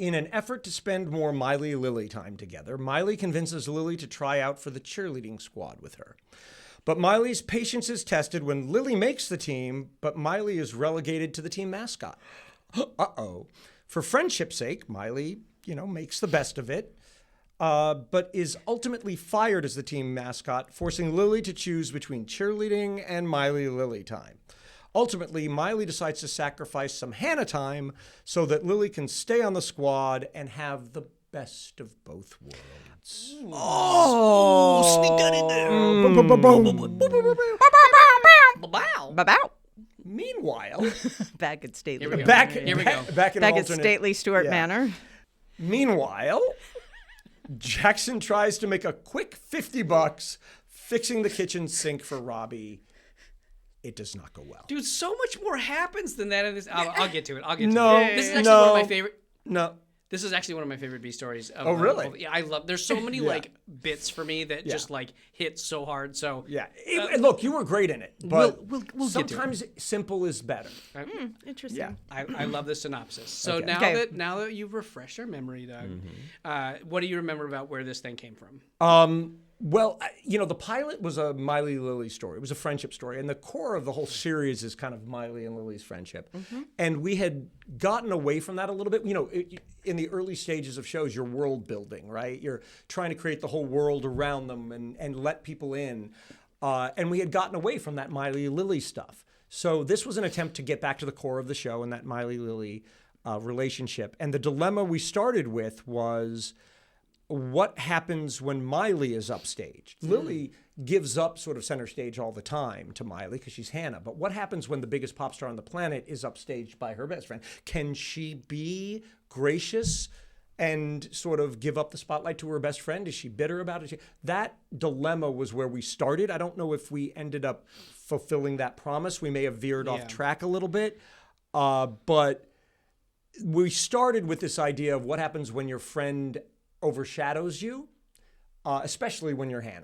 in an effort to spend more Miley-Lily time together, Miley convinces Lily to try out for the cheerleading squad with her. But Miley's patience is tested when Lily makes the team, but Miley is relegated to the team mascot. Uh-oh. For friendship's sake, Miley, makes the best of it, but is ultimately fired as the team mascot, forcing Lily to choose between cheerleading and Miley-Lily time. Ultimately, Miley decides to sacrifice some Hannah time so that Lily can stay on the squad and have the best of both worlds. Oh, sneak that in there. BOBOW. Meanwhile, Back at stately. Here we go. back Here we go. back in Back an at alternate- stately Stuart yeah. Manor. Meanwhile, Jackson tries to make a quick $50 fixing the kitchen sink for Robbie. It does not go well. Dude, so much more happens than that in this. I'll get to it. I'll get to No, it. This is actually no. one of my favorite. No. This is actually one of my favorite B stories. Oh, really? Yeah, I love. There's so many Yeah. bits for me that just hit so hard. So Yeah. Look, you were great in it, but we'll get to it. sometimes simple is better. Interesting. Yeah. I love the synopsis. So Okay. now that you've refreshed our memory, Doug, what do you remember about where this thing came from? Well, the pilot was a Miley-Lily story. It was a friendship story. And the core of the whole series is kind of Miley and Lily's friendship. And we had gotten away from that a little bit. In the early stages of shows, you're world building, right? You're trying to create the whole world around them and let people in. And we had gotten away from that Miley-Lily stuff. So this was an attempt to get back to the core of the show and that Miley-Lily relationship. And the dilemma we started with was, what happens when Miley is upstaged? Lily gives up sort of center stage all the time to Miley because she's Hannah. But what happens when the biggest pop star on the planet is upstaged by her best friend? Can she be gracious and sort of give up the spotlight to her best friend? Is she bitter about it? That dilemma was where we started. I don't know if we ended up fulfilling that promise. We may have veered off track a little bit. But we started with this idea of what happens when your friend overshadows you, especially when you're Hannah.